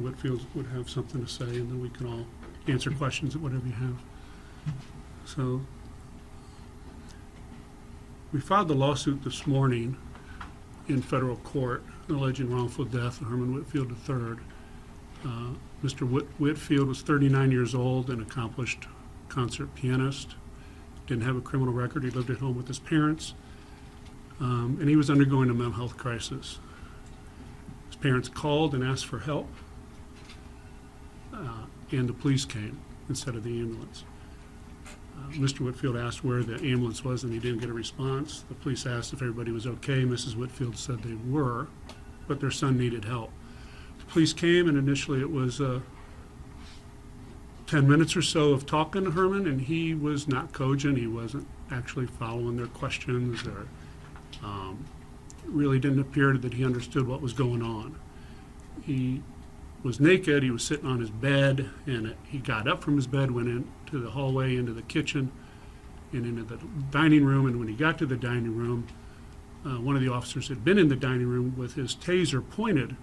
Whitfield would have something to say, and then we can all answer questions at whatever you have. So we filed the lawsuit this morning in federal court alleging wrongful death of Herman Whitfield III. Mr. Whitfield was 39 years old, an accomplished concert pianist, didn't have a criminal record. He lived at home with his parents, and he was undergoing a mental health crisis. His parents called and asked for help, and the police came instead of the ambulance. Mr. Whitfield asked where the ambulance was, and he didn't get a response. The police asked if everybody was okay. Mrs. Whitfield said they were, but their son needed help. The police came, and initially it was 10 minutes or so of talking to Herman, and he was not cogent. He wasn't actually following their questions, or really didn't appear that he understood what was going on. He was naked. He was sitting on his bed, and he got up from his bed, went into the hallway, into the kitchen, and into the dining room. And when he got to the dining room, one of the officers had been in the dining room with his taser pointed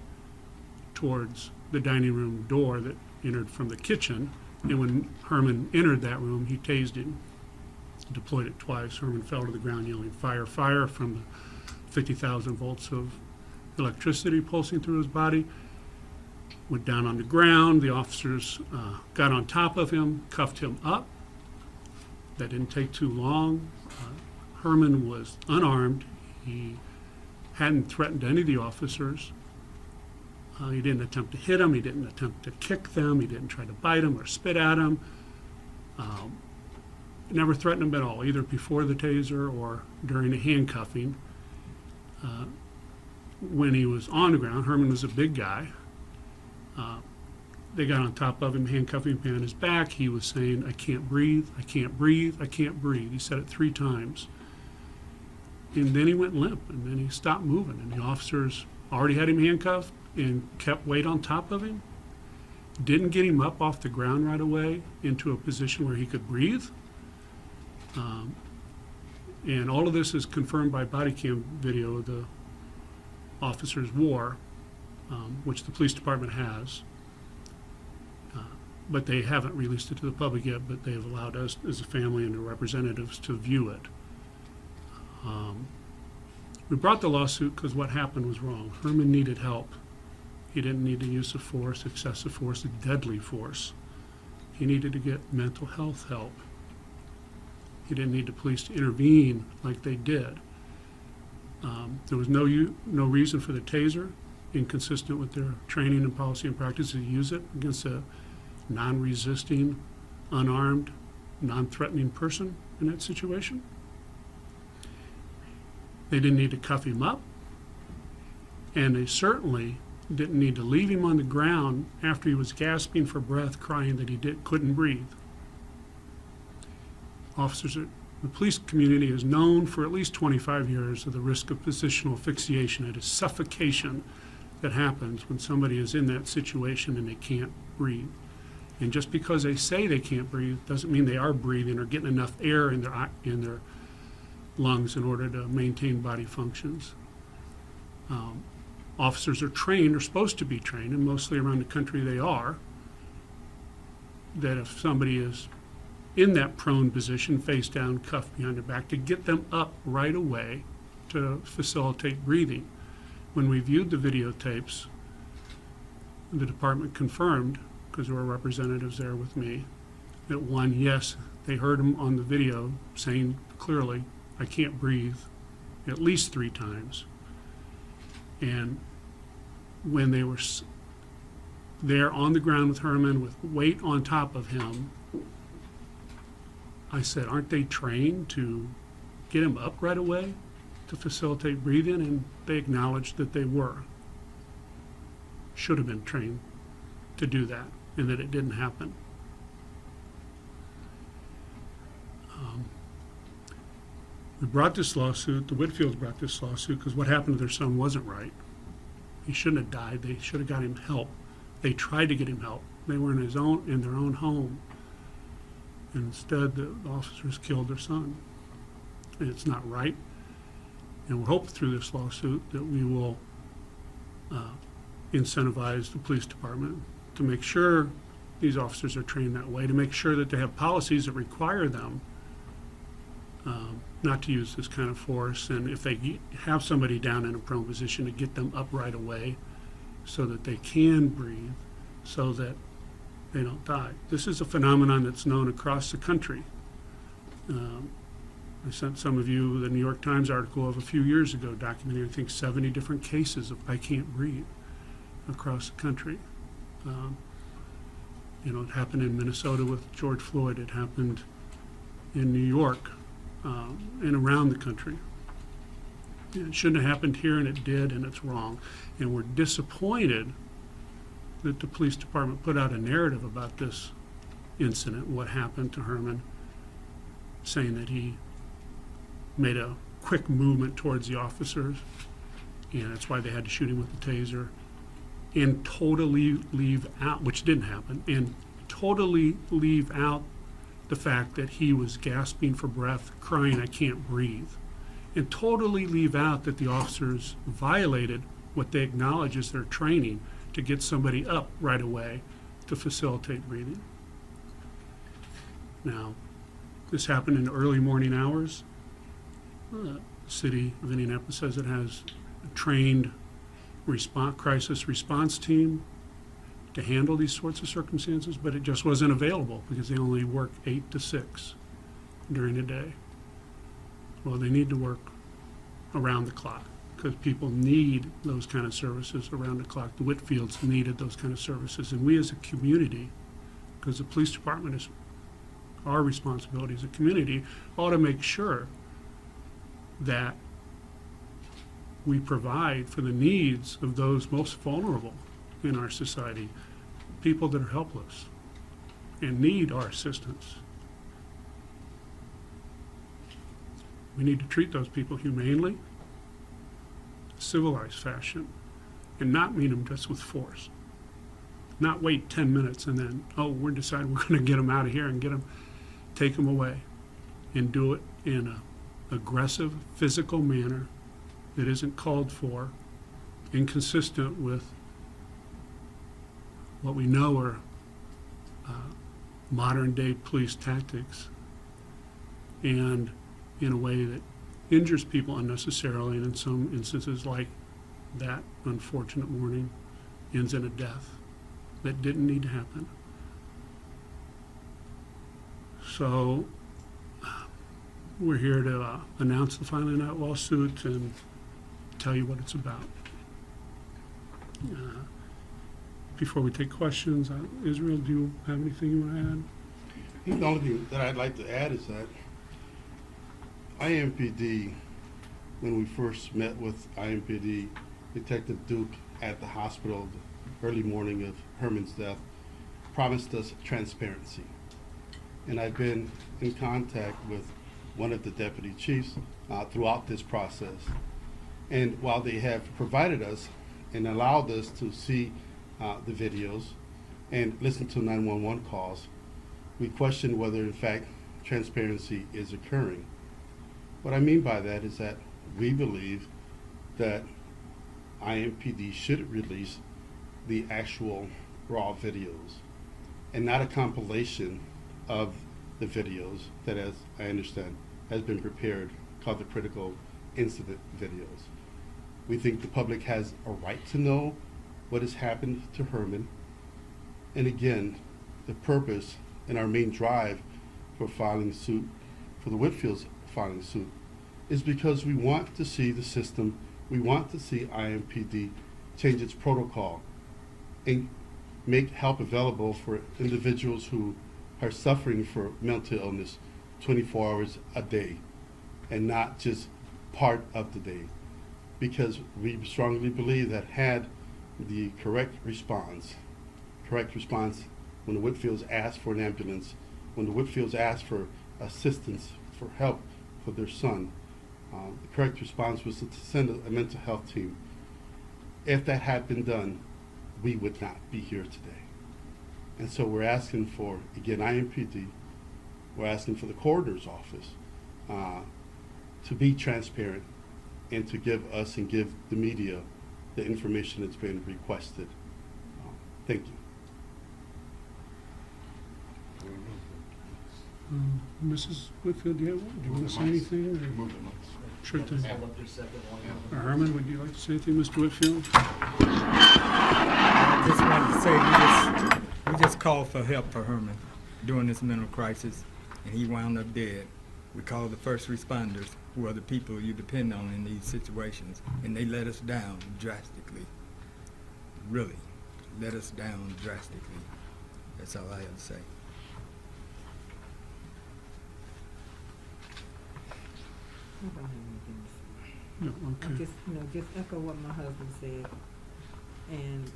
towards the dining room door that entered from the kitchen. And when Herman entered that room, he tased him, deployed it twice. Herman fell to the ground yelling, "Fire, fire," from the 50,000 volts of electricity pulsing through his body. Went down on the ground. The officers got on top of him, cuffed him up. That didn't take too long. Herman was unarmed. He hadn't threatened any of the officers. He didn't attempt to hit them. He didn't attempt to kick them. He didn't try to bite them or spit at them. Never threatened them at all, either before the taser or during the handcuffing. When he was on the ground, Herman was a big guy. They got on top of him, handcuffing him behind his back. He was saying, "I can't breathe, I can't breathe, I can't breathe." He said it 3 times. And then he went limp, and then he stopped moving. And the officers already had him handcuffed and kept weight on top of him. Didn't get him up off the ground right away into a position where he could breathe. And all of this is confirmed by body cam video the officers wore, which the police department has. But they haven't released it to the public yet, but they've allowed us as a family and their representatives to view it. We brought the lawsuit because what happened was wrong. Herman needed help. He didn't need the use of force, excessive force, deadly force. He needed to get mental health help. He didn't need the police to intervene like they did. There was no reason for the taser, inconsistent with their training and policy and practice, to use it against a non-resisting, unarmed, non-threatening person in that situation. They didn't need to cuff him up, and they certainly didn't need to leave him on the ground after he was gasping for breath, crying that he couldn't breathe. The police community is known for at least 25 years of the risk of positional asphyxiation. It is suffocation that happens when somebody is in that situation and they can't breathe. And just because they say they can't breathe doesn't mean they are breathing or getting enough air in their lungs in order to maintain body functions. Officers are trained, or supposed to be trained, and mostly around the country they are, that if somebody is in that prone position, face down, cuffed behind their back, to get them up right away to facilitate breathing. When we viewed the videotapes, the department confirmed, because there were representatives there with me, that one, yes, they heard him on the video saying clearly, "I can't breathe," at least 3 times. And when they were there on the ground with Herman with weight on top of him, I said, aren't they trained to get him up right away to facilitate breathing? And they acknowledged that they were. Should have been trained to do that, and that it didn't happen. We brought this lawsuit, the Whitfields brought this lawsuit, because what happened to their son wasn't right. He shouldn't have died. They should have got him help. They tried to get him help. They were in their own home. And instead, the officers killed their son. And it's not right. And we're hoping through this lawsuit that we will incentivize the police department to make sure these officers are trained that way, to make sure that they have policies that require them not to use this kind of force, and if they have somebody down in a prone position, to get them up right away so that they can breathe, so that they don't die. This is a phenomenon that's known across the country. I sent some of you the New York Times article of a few years ago documenting, I think, 70 different cases of I can't breathe across the country. It happened in Minnesota with George Floyd. It happened in New York and around the country. It shouldn't have happened here, and it did, and it's wrong. And we're disappointed that the police department put out a narrative about this incident, what happened to Herman, saying that he made a quick movement towards the officers, and that's why they had to shoot him with the taser, and totally leave out, which didn't happen, and totally leave out the fact that he was gasping for breath, crying, "I can't breathe," and totally leave out that the officers violated what they acknowledge as their training to get somebody up right away to facilitate breathing. Now, this happened in the early morning hours. The city of Indianapolis says it has a trained crisis response team to handle these sorts of circumstances, but it just wasn't available because they only work 8 to 6 during the day. Well, they need to work around the clock because people need those kind of services around the clock. The Whitfields needed those kind of services, and we as a community, because the police department is our responsibility as a community, ought to make sure that we provide for the needs of those most vulnerable in our society, people that are helpless and need our assistance. We need to treat those people humanely, civilized fashion, and not meet them just with force. Not wait 10 minutes and then, we're deciding we're going to get them out of here and take them away, and do it in an aggressive, physical manner that isn't called for, inconsistent with what we know are modern-day police tactics, and in a way that injures people unnecessarily, and in some instances, like that unfortunate morning, ends in a death that didn't need to happen. So we're here to announce the filing of that lawsuit and tell you what it's about. Before we take questions, Israel, do you have anything you want to add? The only thing that I'd like to add is that IMPD, when we first met with IMPD, Detective Duke at the hospital the early morning of Herman's death, promised us transparency. And I've been in contact with one of the deputy chiefs throughout this process. And while they have provided us and allowed us to see the videos and listen to 911 calls, we question whether in fact transparency is occurring. What I mean by that is that we believe that IMPD should release the actual raw videos and not a compilation of the videos that, as I understand, has been prepared, called the critical incident videos. We think the public has a right to know what has happened to Herman. And again, the purpose and our main drive for filing suit, for the Whitfields filing suit, is because we want to see the system, we want to see IMPD change its protocol and make help available for individuals who are suffering for mental illness 24 hours a day and not just part of the day. Because we strongly believe that had the correct response when the Whitfields asked for an ambulance, when the Whitfields asked for assistance, for help for their son, the correct response was to send a mental health team. If that had been done, we would not be here today. And so we're asking for, again, IMPD, we're asking for the coroner's office to be transparent and to give us and give the media the information that's been requested. Thank you. Mrs. Whitfield, do you want to say anything? Or? Sure thing. Herman, would you like to say anything, Mr. Whitfield? I just wanted to say we just called for help for Herman during this mental crisis, and he wound up dead. We called the first responders, who are the people you depend on in these situations, and they let us down drastically. Really, let us down drastically. That's all I have to say. I don't have anything to say. No, I okay. just echo what my husband said. And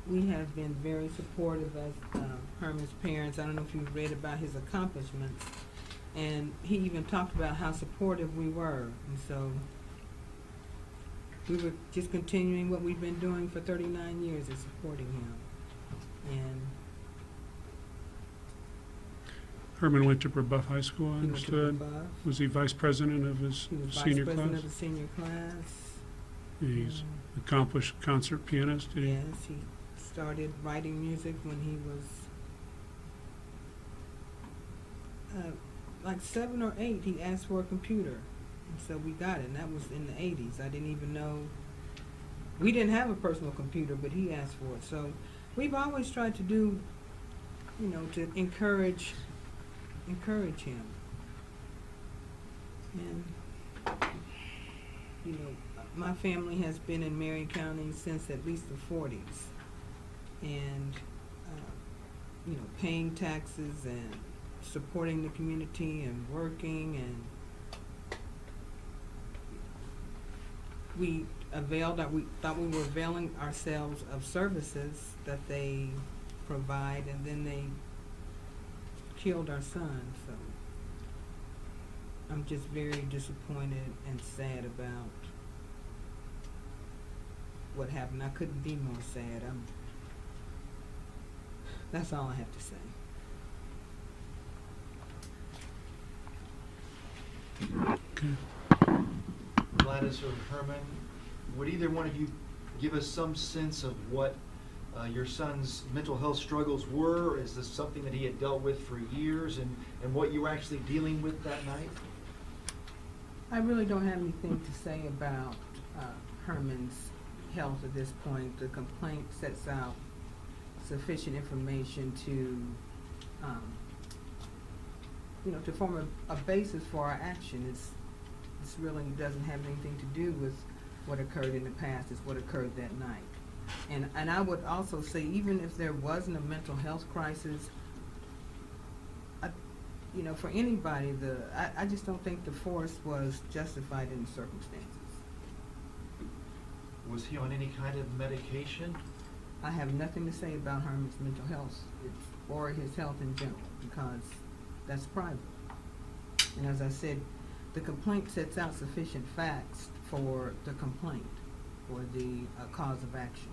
we have been very supportive as Herman's parents. I don't know if you've read about his accomplishments. And he even talked about how supportive we were. And so we were just continuing what we've been doing for 39 years is supporting him. And Herman went to Brebeuf High School, I he went to understood. Brebeuf. Was he vice president of his He was senior vice president class? of the senior class. He's accomplished concert pianist. Did he? Yes, he started writing music when he was like 7 or 8. He asked for a computer, and so we got it. And that was in the 80s. I didn't even know. We didn't have a personal computer, but he asked for it. So we've always tried to do, to encourage him. And my family has been in Marion County since at least the 40s, and paying taxes and supporting the community and working, and we thought we were availing ourselves of services that they provide, and then they killed our son. So I'm just very disappointed and sad about what happened. I couldn't be more sad. That's all I have to say. Gladys or Herman, would either one of you give us some sense of what your son's mental health struggles were? Is this something that he had dealt with for years, and what you were actually dealing with that night? I really don't have anything to say about Herman's health at this point. The complaint sets out sufficient information to form a basis for our action. It's really doesn't have anything to do with what occurred in the past. It's what occurred that night. And I would also say, even if there wasn't a mental health crisis, for anybody, I just don't think the force was justified in the circumstances. Was he on any kind of medication? I have nothing to say about Herman's mental health or his health in general, because that's private. And as I said, the complaint sets out sufficient facts for the complaint, for the cause of action.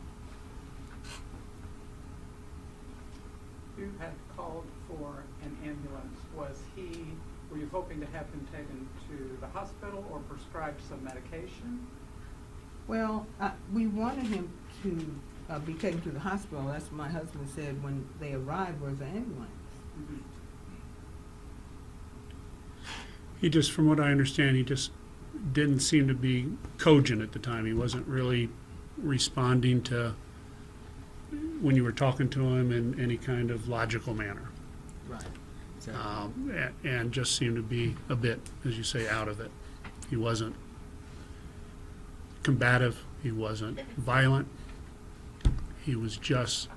You had called for an ambulance. Were you hoping to have him taken to the hospital or prescribed some medication? Well, we wanted him to be taken to the hospital. That's what my husband said when they arrived, was an ambulance. Mm-hmm. He just, from what I understand, he just didn't seem to be cogent at the time. He wasn't really responding to when you were talking to him in any kind of logical manner. Right. And just seemed to be a bit, as you say, out of it. He wasn't combative. He wasn't violent. He was just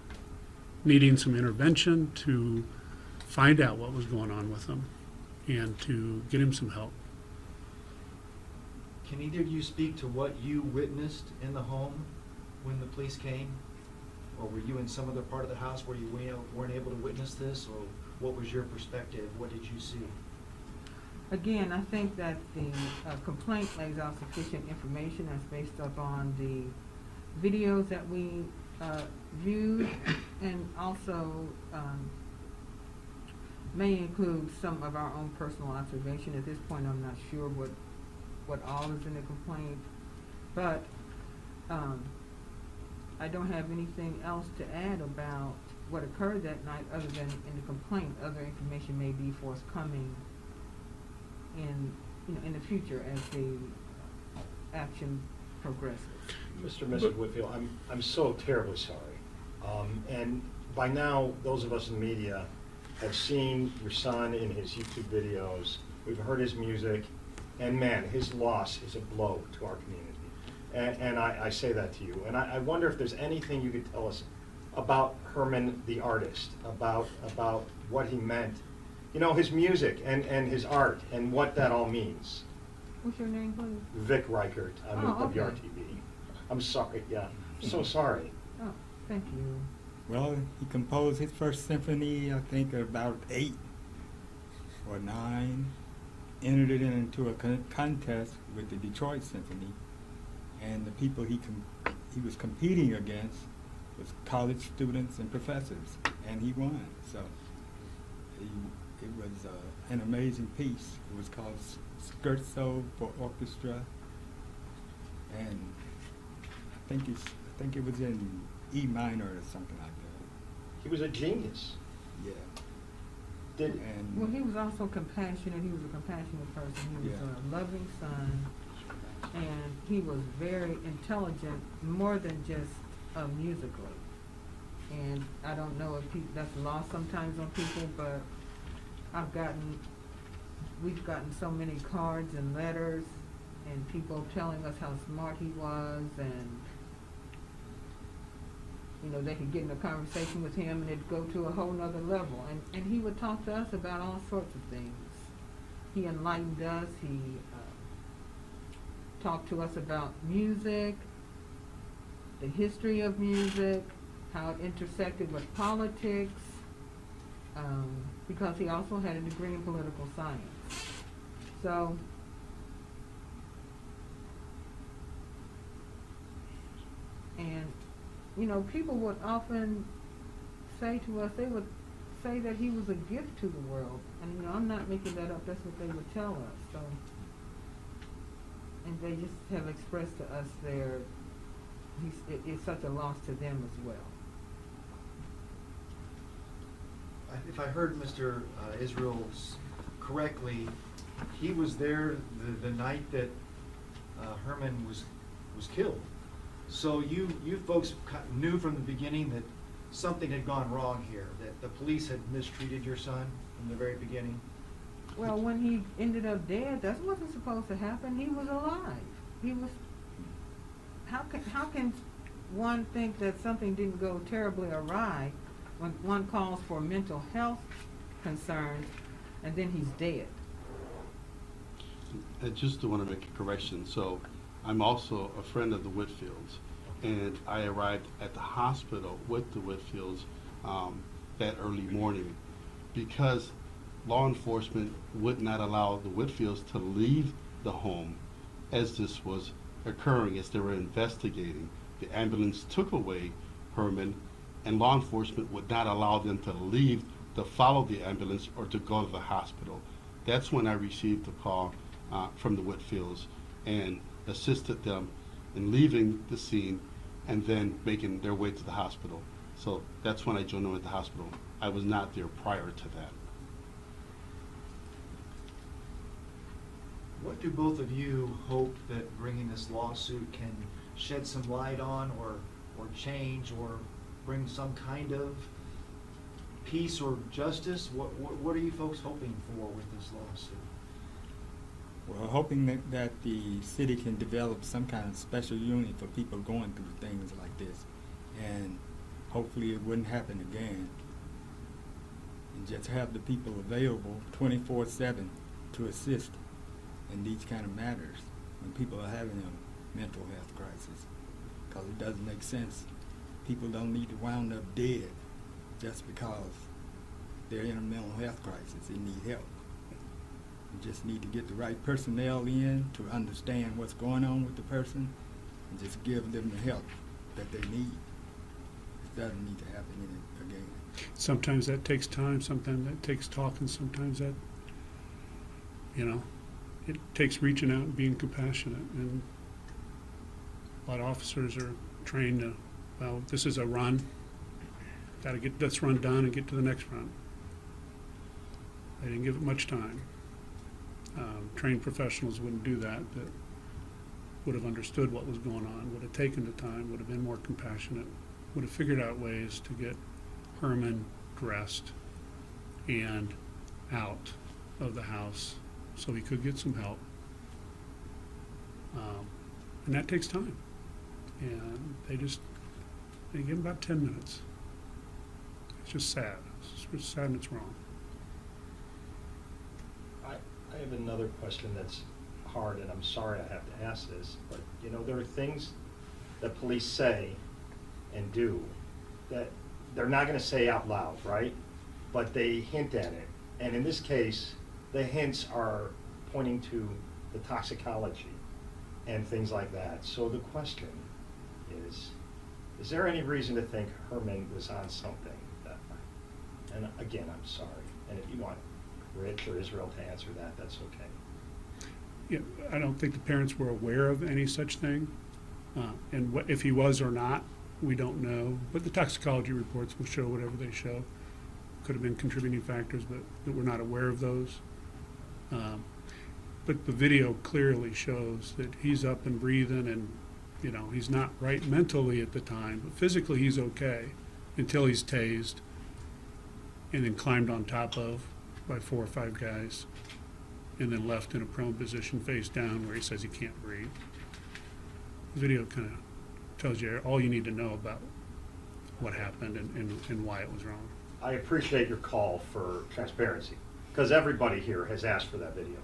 needing some intervention to find out what was going on with him and to get him some help. Can either of you speak to what you witnessed in the home when the police came? Or were you in some other part of the house where you weren't able to witness this? Or what was your perspective? What did you see? Again, I think that the complaint lays out sufficient information that's based upon the videos that we viewed, and also may include some of our own personal observation. At this point, I'm not sure what all is in the complaint, but I don't have anything else to add about what occurred that night other than in the complaint. Other information may be forthcoming in, in the future as the action progresses. Mr. and Mrs. Whitfield, I'm so terribly sorry. And by now, those of us in media have seen your son in his YouTube videos. We've heard his music, and man, his loss is a blow to our community. And I say that to you. And I wonder if there's anything you could tell us about Herman the artist, about what he meant, his music and his art and what that all means. What's your name, please? Vic Reichert, I'm Oh, with okay. WRTV. I'm sorry, yeah, I'm so sorry. Oh, thank you. Well, he composed his first symphony, I think, at about 8 or 9. Entered it into a contest with the Detroit Symphony, and the people he was competing against was college students and professors, and he won. So it was an amazing piece. It was called Scherzo for Orchestra, and I think it was in E minor or something like that. He was a genius. Yeah. Well, he was also compassionate. He was a compassionate person. He was a loving son, and he was very intelligent, more than just musically. And I don't know if that's lost sometimes on people, but we've gotten so many cards and letters, and people telling us how smart he was, and they could get in a conversation with him and it'd go to a whole nother level. And he would talk to us about all sorts of things. He enlightened us. He talked to us about music, the history of music, how it intersected with politics, because he also had a degree in political science. So, and people would often say to us, they would say that he was a gift to the world. And, I'm not making that up, that's what they would tell us. So, and they just have expressed to us it's such a loss to them as well. If I heard Mr. Israel correctly, he was there the night that Herman was killed. So you folks knew from the beginning that something had gone wrong here, that the police had mistreated your son from the very beginning? Well, when he ended up dead, that wasn't supposed to happen. He was alive. He was. How can one think that something didn't go terribly awry when one calls for mental health concerns and then he's dead? I just want to make a correction. So I'm also a friend of the Whitfields, and I arrived at the hospital with the Whitfields that early morning because law enforcement would not allow the Whitfields to leave the home as this was occurring, as they were investigating. The ambulance took away Herman, and law enforcement would not allow them to leave to follow the ambulance or to go to the hospital. That's when I received the call from the Whitfields and assisted them in leaving the scene and then making their way to the hospital. So that's when I joined them at the hospital. I was not there prior to that. What do both of you hope that bringing this lawsuit can shed some light on, or change, or bring some kind of peace or justice? What are you folks hoping for with this lawsuit? Well, hoping that the city can develop some kind of special unit for people going through things like this, and hopefully it wouldn't happen again, and just have the people available 24/7 to assist in these kind of matters when people are having a mental health crisis, because it doesn't make sense. People don't need to wound up dead just because they're in a mental health crisis. They need help. You just need to get the right personnel in to understand what's going on with the person and just give them the help that they need. It doesn't need to happen again. Sometimes that takes time, sometimes that takes talking, sometimes that, it takes reaching out and being compassionate. And a lot of officers are trained to well, this is a run. Got to get this run done and get to the next run. They didn't give it much time. Trained professionals wouldn't do that would have understood what was going on, would have taken the time, would have been more compassionate, would have figured out ways to get Herman dressed and out of the house so he could get some help. And that takes time. And they give him about 10 minutes. It's just sad. It's sad and it's wrong. I have another question that's hard, and I'm sorry I have to ask this, but you know, there are things that police say and do that they're not going to say out loud, right? But they hint at it. And in this case, the hints are pointing to the toxicology and things like that. So the question is there any reason to think Herman was on something that night? And again, I'm sorry. And if you want Rich or Israel to answer that, that's okay. Yeah, I don't think the parents were aware of any such thing. And if he was or not, we don't know. But the toxicology reports will show whatever they show. Could have been contributing factors, but that we're not aware of those. But the video clearly shows that he's up and breathing, and you know, he's not right mentally at the time, but physically he's okay until he's tased and then climbed on top of by 4 or 5 guys and then left in a prone position face down where he says he can't breathe. The video kind of tells you all you need to know about what happened and why it was wrong. I appreciate your call for transparency, because everybody here has asked for that video.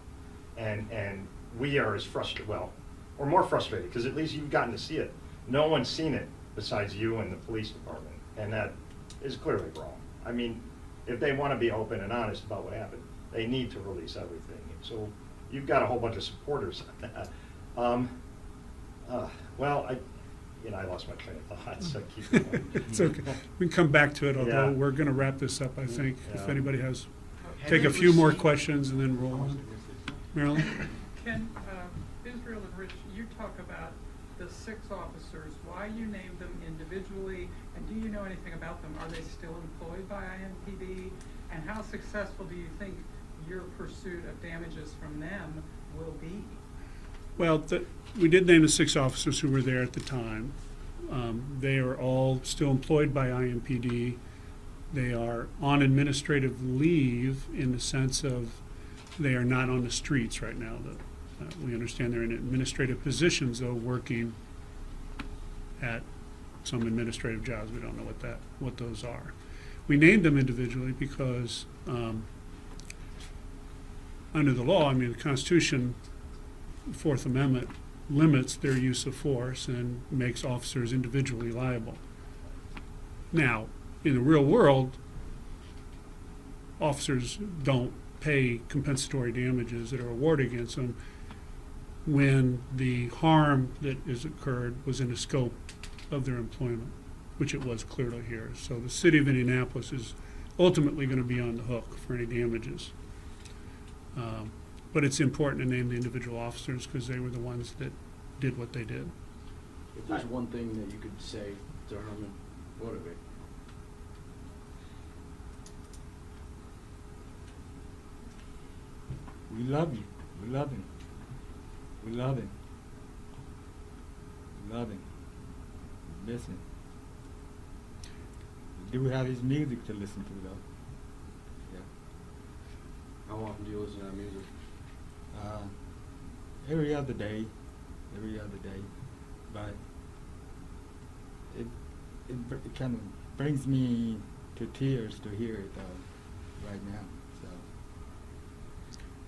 And we are as frustrated, well, we're more frustrated, because at least you've gotten to see it. No one's seen it besides you and the police department, and that is clearly wrong. I mean, if they want to be open and honest about what happened, they need to release everything. So you've got a whole bunch of supporters on that. Well, I lost my train of thought, so keep going. It's okay. We can come back to it, although Yeah. we're going to wrap this up, I think. If Yeah. anybody has, Have take you a few more received- questions and then roll on. Marilyn? Ken, Israel and Rich, you talk about the 6 officers, why you named them individually, and do you know anything about them? Are they still employed by IMPD? And how successful do you think your pursuit of damages from them will be? Well, we did name the 6 officers who were there at the time. They are all still employed by IMPD. They are on administrative leave in the sense of they are not on the streets right now. We understand they're in administrative positions, though, working at some administrative jobs. We don't know what those are. We named them individually because under the law, I mean, the Constitution, the 4th Amendment, limits their use of force and makes officers individually liable. Now, in the real world, officers don't pay compensatory damages that are awarded against them when the harm that has occurred was in the scope of their employment, which it was clearly here. So the city of Indianapolis is ultimately going to be on the hook for any damages. But it's important to name the individual officers because they were the ones that did what they did. If there's one thing that you could say to Herman, what would it be? We love you. We love him. We love him. We love him. We miss him. We do have his music to listen to, though. Yeah. How often do you listen to that music? Every other day. Every other day. But it kind of brings me to tears to hear it right now. So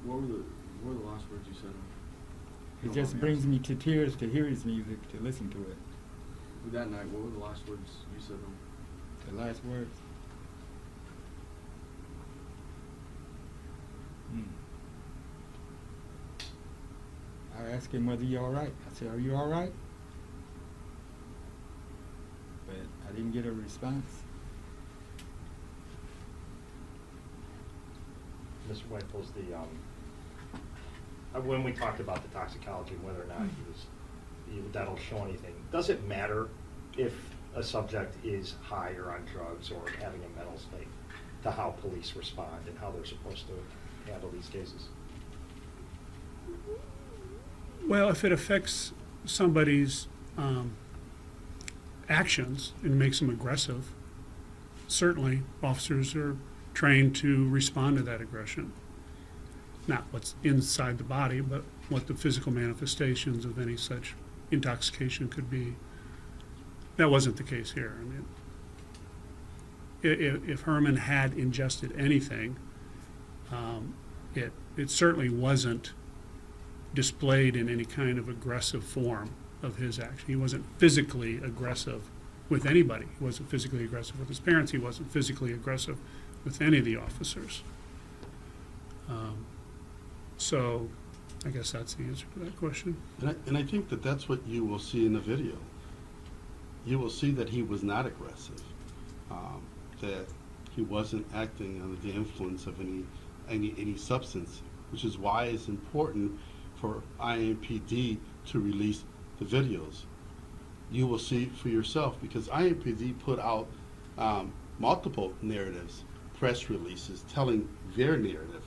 What were the last words you said? it just brings me to tears to hear his music, to listen to it. That night, what were the last words you said? The last words. I asked him whether you're all right. I said, "Are you all right?" But I didn't get a response. Mr. Whitefield's when we talked about the toxicology and whether or not that'll show anything, does it matter if a subject is high or on drugs or having a mental state to how police respond and how they're supposed to handle these cases? Well, if it affects somebody's actions and makes them aggressive, certainly officers are trained to respond to that aggression. Not what's inside the body, but what the physical manifestations of any such intoxication could be. That wasn't the case here. I mean, if Herman had ingested anything, it certainly wasn't displayed in any kind of aggressive form of his action. He wasn't physically aggressive with anybody. He wasn't physically aggressive with his parents. He wasn't physically aggressive with any of the officers. So I guess that's the answer to that question. And I think that that's what you will see in the video. You will see that he was not aggressive, that he wasn't acting under the influence of any substance, which is why it's important for IMPD to release the videos. You will see for yourself, because IMPD put out multiple narratives, press releases telling their narrative.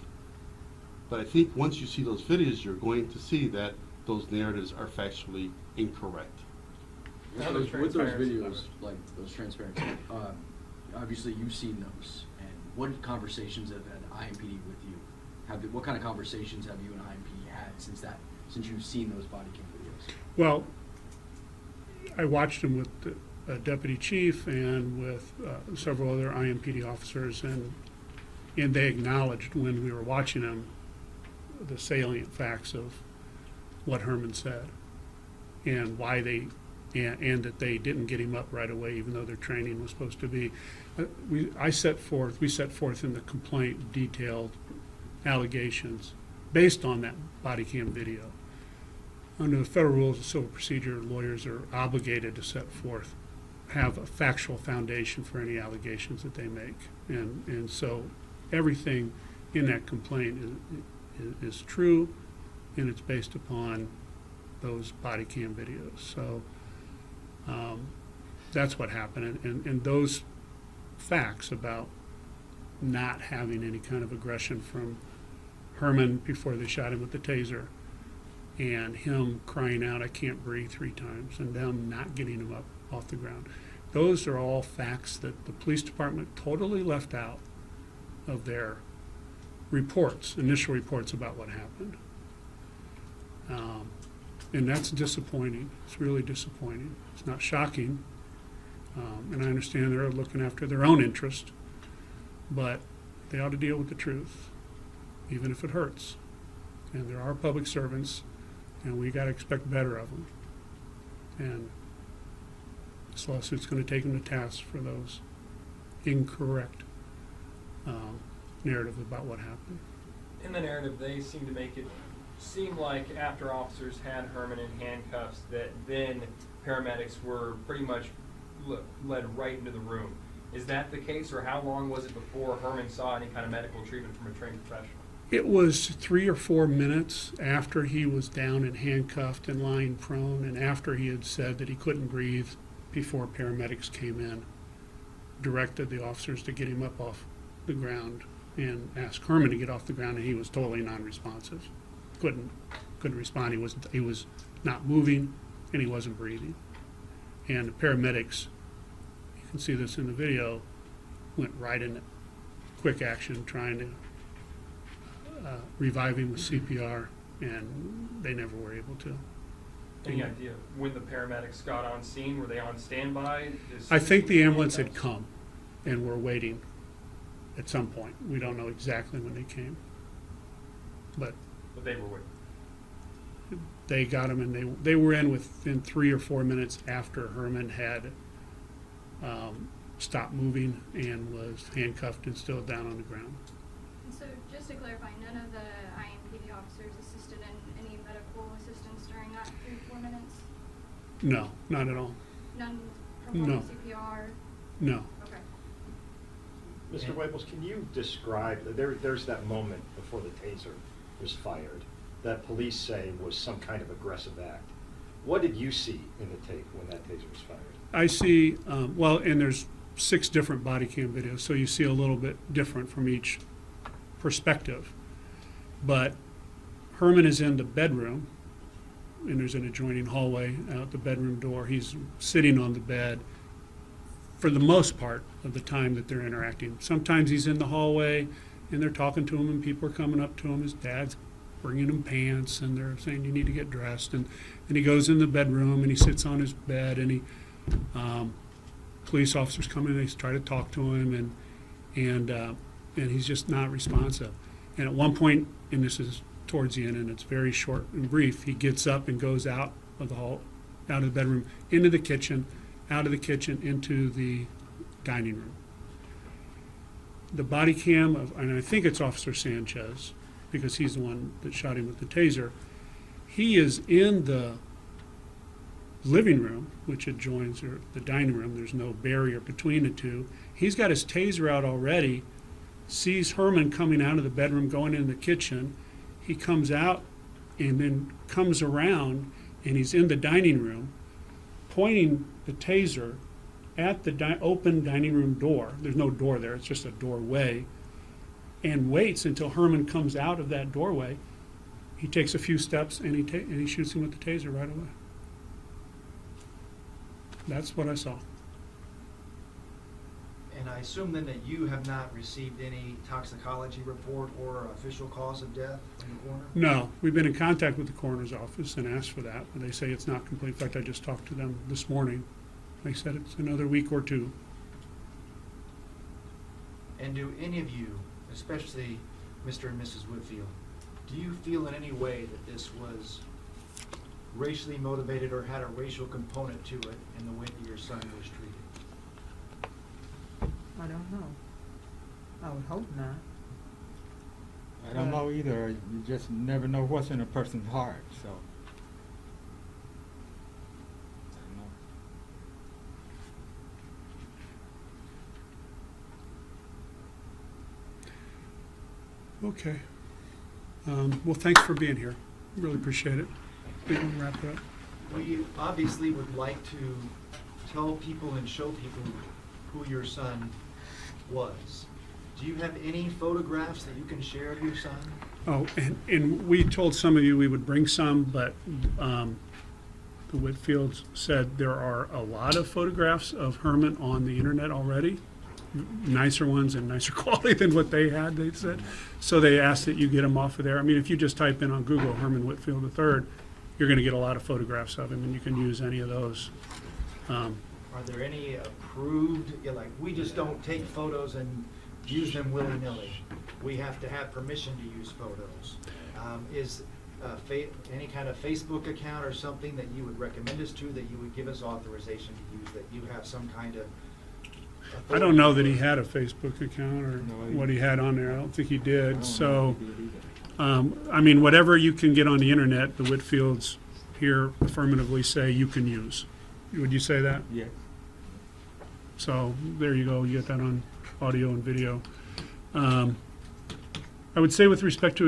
But I think once you see those videos, you're going to see that those narratives are factually incorrect. With those videos, like those transparency, obviously you've seen those. And what conversations have had IMPD with you? What kind of conversations have you and IMPD had since you've seen those body cam videos? Well, I watched them with the deputy chief and with several other IMPD officers, and they acknowledged when we were watching them the salient facts of what Herman said and why they and that they didn't get him up right away, even though their training was supposed to be. We set forth in the complaint detailed allegations based on that body cam video. Under the federal rules of civil procedure, lawyers are obligated to have a factual foundation for any allegations that they make. And so everything in that complaint is true, and it's based upon those body cam videos. So that's what happened. And those facts about not having any kind of aggression from Herman before they shot him with the taser, and him crying out, "I can't breathe," 3 times, and them not getting him up off the ground. Those are all facts that the police department totally left out of their reports, initial reports about what happened. And that's disappointing. It's really disappointing. It's not shocking. And I understand they're looking after their own interest, but they ought to deal with the truth, even if it hurts. And there are public servants, and we got to expect better of them. And this lawsuit's going to take them to task for those incorrect narrative about what happened. In the narrative, they seem to make it seem like after officers had Herman in handcuffs, that then paramedics were pretty much led right into the room. Is that the case, or how long was it before Herman saw any kind of medical treatment from a trained professional? It was 3 or 4 minutes after he was down and handcuffed and lying prone, and after he had said that he couldn't breathe, before paramedics came in, directed the officers to get him up off the ground and asked Herman to get off the ground, and he was totally non-responsive. Couldn't respond. He was not moving, and he wasn't breathing. And the paramedics, you can see this in the video, went right into quick action trying to revive him with CPR, and they never were able to. Any idea when the paramedics got on scene? Were they on standby? I think the ambulance had come and were waiting at some point. We don't know exactly when they came, but they were waiting. They got him, and they were in within 3 or 4 minutes after Herman had stopped moving and was handcuffed and still down on the ground. So just to clarify, none of the IMPD officers assisted in any medical assistance during that 3 or 4 minutes? No, not at all. None performing No. CPR? No. Okay. Mr. Waples, can you describe, there's that moment before the taser was fired that police say was some kind of aggressive act. What did you see in the tape when that taser was fired? I see, well, and there's 6 different body cam videos, so you see a little bit different from each perspective. But Herman is in the bedroom, and there's an adjoining hallway out the bedroom door. He's sitting on the bed for the most part of the time that they're interacting. Sometimes he's in the hallway, and they're talking to him, and people are coming up to him. His dad's bringing him pants, and they're saying, you need to get dressed. And he goes in the bedroom, and he sits on his bed, and police officers come in, and they try to talk to him, and he's just not responsive. And at one point, and this is towards the end, and it's very short and brief, he gets up and goes out of the hall, out of the bedroom, into the kitchen, out of the kitchen, into the dining room. The body cam of, and I think it's Officer Sanchez, because he's the one that shot him with the taser, he is in the living room, which adjoins the dining room. There's no barrier between the two. He's got his taser out already, sees Herman coming out of the bedroom, going in the kitchen. He comes out and then comes around, and he's in the dining room, pointing the taser at the open dining room door. There's no door there, it's just a doorway, and waits until Herman comes out of that doorway. He takes a few steps, and he shoots him with the taser right away. That's what I saw. And I assume then that you have not received any toxicology report or official cause of death from the coroner? No, we've been in contact with the coroner's office and asked for that, but they say it's not complete. In fact, I just talked to them this morning. They said it's another week or 2. And do any of you, especially Mr. and Mrs. Whitfield, do you feel in any way that this was racially motivated or had a racial component to it in the way that your son was treated? I don't know. I would hope not. I don't know either. You just never know what's in a person's heart, so. I don't know. Okay. Well, thanks for being here. Really appreciate it. We can wrap it up. We obviously would like to tell people and show people who your son was. Do you have any photographs that you can share of your son? Oh, and we told some of you we would bring some, but the Whitfields said there are a lot of photographs of Herman on the internet already, nicer ones and nicer quality than what they had, they said. So they asked that you get them off of there. I mean, if you just type in on Google Herman Whitfield III, you're going to get a lot of photographs of him, and you can use any of those. Are there any approved, like, we just don't take photos and use them willy-nilly. We have to have permission to use photos. Is any kind of Facebook account or something that you would recommend us to, that you would give us authorization to use, that you have some kind of I don't know that he had a Facebook account or No, what he had on there. I don't think he I did. don't So, know if he did either. I mean, whatever you can get on the internet, the Whitfields here affirmatively say you can use. Would you say that? Yes. So there you go. You get that on audio and video. I would say with respect to